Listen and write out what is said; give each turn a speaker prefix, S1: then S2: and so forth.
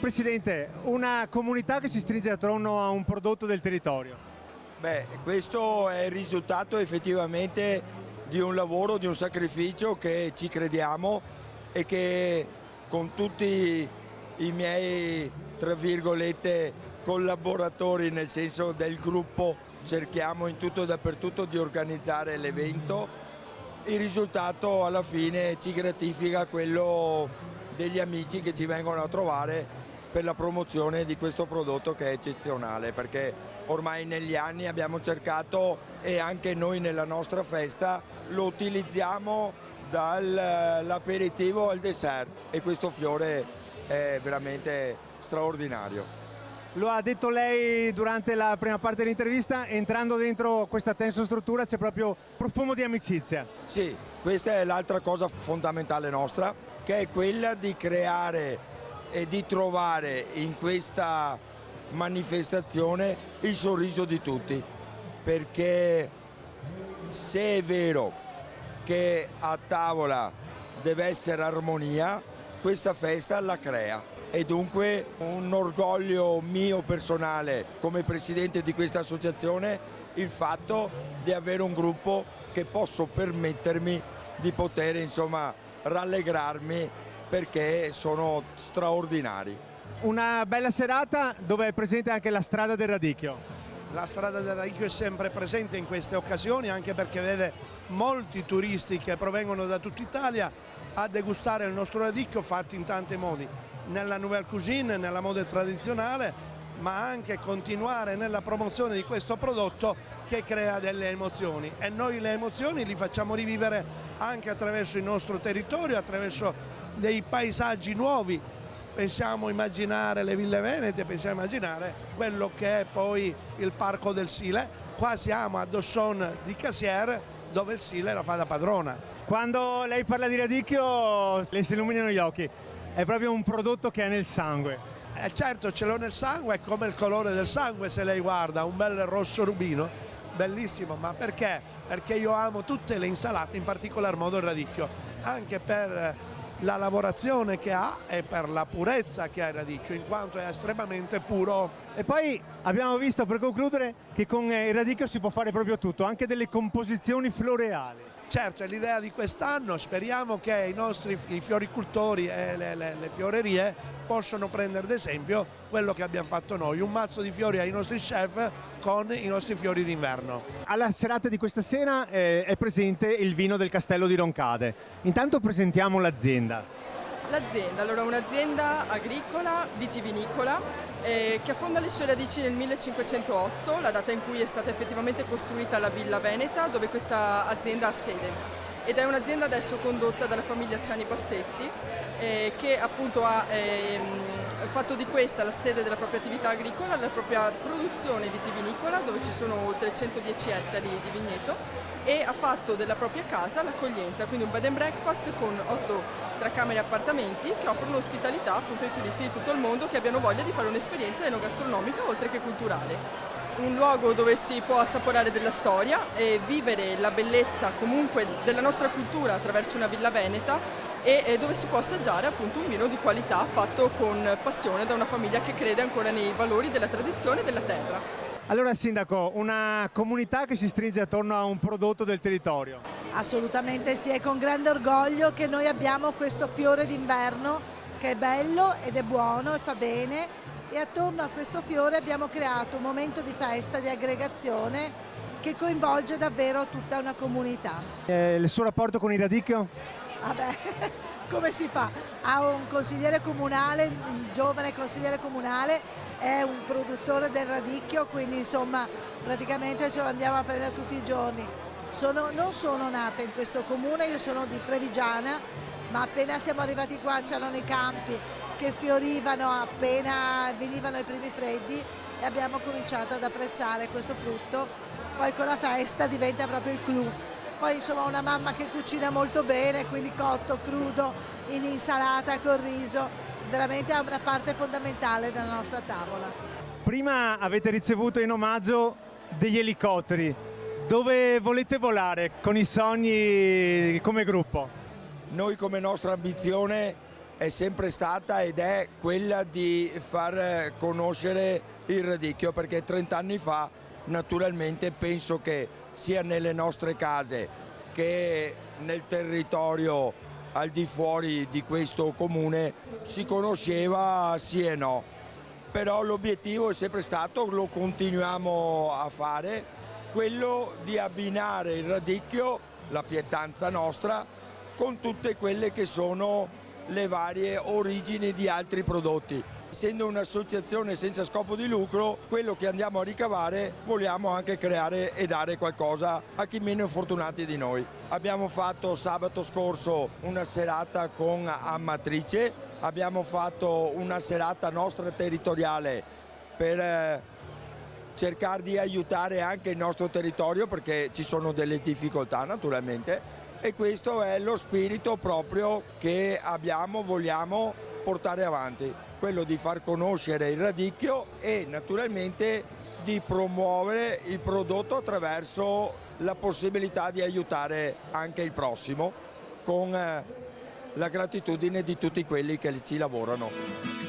S1: Presidente, una comunità che si stringe attorno a un prodotto del territorio.
S2: Beh, questo è il risultato effettivamente di un lavoro, di un sacrificio che ci crediamo e che con tutti i miei, tra virgolette, collaboratori, nel senso del gruppo, cerchiamo in tutto e dappertutto di organizzare l'evento. Il risultato alla fine ci gratifica, quello degli amici che ci vengono a trovare per la promozione di questo prodotto che è eccezionale, perché ormai negli anni abbiamo cercato, e anche noi nella nostra festa lo utilizziamo dall'aperitivo al dessert, e questo fiore è veramente straordinario.
S1: Lo ha detto lei durante la prima parte dell'intervista, entrando dentro questa tensostruttura c'è proprio profumo di amicizia.
S2: Sì, questa è l'altra cosa fondamentale nostra, che è quella di creare e di trovare in questa manifestazione il sorriso di tutti, perché se è vero che a tavola deve essere armonia, questa festa la crea, e dunque un orgoglio mio personale come presidente di questa associazione il fatto di avere un gruppo che posso permettermi di poter insomma rallegrarmi, perché sono straordinari.
S1: Una bella serata dove è presente anche la strada del radicchio.
S3: La strada del radicchio è sempre presente in queste occasioni, anche perché vede molti turisti che provengono da tutta Italia a degustare il nostro radicchio fatto in tanti modi, nella nouvelle cuisine, nella moda tradizionale, ma anche continuare nella promozione di questo prodotto che crea delle emozioni, e noi le emozioni li facciamo rivivere anche attraverso il nostro territorio, attraverso dei paesaggi nuovi. Pensiamo immaginare le Ville Venete, pensiamo immaginare quello che è poi il Parco del Sile. Qua siamo a Dosson di Casier, dove il Sile la fa da padrona.
S1: Quando lei parla di radicchio le si illuminano gli occhi, è proprio un prodotto che è nel sangue.
S3: Certo, ce l'ho nel sangue, è come il colore del sangue, se lei guarda, un bel rosso rubino, bellissimo. Ma perché? Perché io amo tutte le insalate, in particolar modo il radicchio, anche per la lavorazione che ha e per la purezza che ha il radicchio, in quanto è estremamente puro.
S1: E poi abbiamo visto, per concludere, che con il radicchio si può fare proprio tutto, anche delle composizioni floreali.
S3: Certo, è l'idea di quest'anno, speriamo che i fioricoltori e le fiorerie possano prendere ad esempio quello che abbiamo fatto noi, un mazzo di fiori ai nostri chef con i nostri fiori d'inverno.
S1: Alla serata di questa sera è presente il vino del Castello di Roncade. Intanto presentiamo l'azienda.
S4: L'azienda, allora, è un'azienda agricola, vitivinicola, che affonda le sue radici nel 1508, la data in cui è stata effettivamente costruita la Villa Veneta, dove questa azienda ha sede. Ed è un'azienda adesso condotta dalla famiglia Ciani Bassetti, che appunto ha fatto di questa la sede della propria attività agricola, la propria produzione vitivinicola, dove ci sono oltre 110 ettari di vigneto, e ha fatto della propria casa l'accoglienza, quindi un bed and breakfast con 8 tracamere e appartamenti che offrono ospitalità appunto ai turisti di tutto il mondo che abbiano voglia di fare un'esperienza enogastronomica oltre che culturale. Un luogo dove si può assaporare della storia e vivere la bellezza comunque della nostra cultura attraverso una villa veneta, e dove si può assaggiare appunto un vino di qualità fatto con passione da una famiglia che crede ancora nei valori della tradizione e della terra.
S1: Allora Sindaco, una comunità che si stringe attorno a un prodotto del territorio.
S5: Assolutamente sì, è con grande orgoglio che noi abbiamo questo fiore d'inverno che è bello ed è buono e fa bene, e attorno a questo fiore abbiamo creato un momento di festa, di aggregazione che coinvolge davvero tutta una comunità.
S1: Il suo rapporto con il radicchio?
S5: Vabbè, come si fa? Ha un consigliere comunale, un giovane consigliere comunale, è un produttore del radicchio, quindi insomma praticamente ce lo andiamo a prendere tutti i giorni. Non sono nata in questo comune, io sono di Trevigiana, ma appena siamo arrivati qua c'erano i campi che fiorivano appena venivano i primi freddi, e abbiamo cominciato ad apprezzare questo frutto. Poi con la festa diventa proprio il clou. Poi insomma una mamma che cucina molto bene, quindi cotto, crudo, in insalata, col riso, veramente è una parte fondamentale della nostra tavola.
S1: Prima avete ricevuto in omaggio degli elicotteri. Dove volete volare con i sogni come gruppo?
S2: Noi come nostra ambizione è sempre stata ed è quella di far conoscere il radicchio, perché 30 anni fa naturalmente penso che sia nelle nostre case che nel territorio al di fuori di questo comune si conosceva sì e no, però l'obiettivo è sempre stato, lo continuiamo a fare, quello di abbinare il radicchio, la pietanza nostra, con tutte quelle che sono le varie origini di altri prodotti. Essendo un'associazione senza scopo di lucro, quello che andiamo a ricavare vogliamo anche creare e dare qualcosa a chi meno fortunati di noi. Abbiamo fatto sabato scorso una serata con Amatrice, abbiamo fatto una serata nostra territoriale per cercare di aiutare anche il nostro territorio, perché ci sono delle difficoltà naturalmente, e questo è lo spirito proprio che vogliamo portare avanti, quello di far conoscere il radicchio e naturalmente di promuovere il prodotto attraverso la possibilità di aiutare anche il prossimo con la gratitudine di tutti quelli che ci lavorano.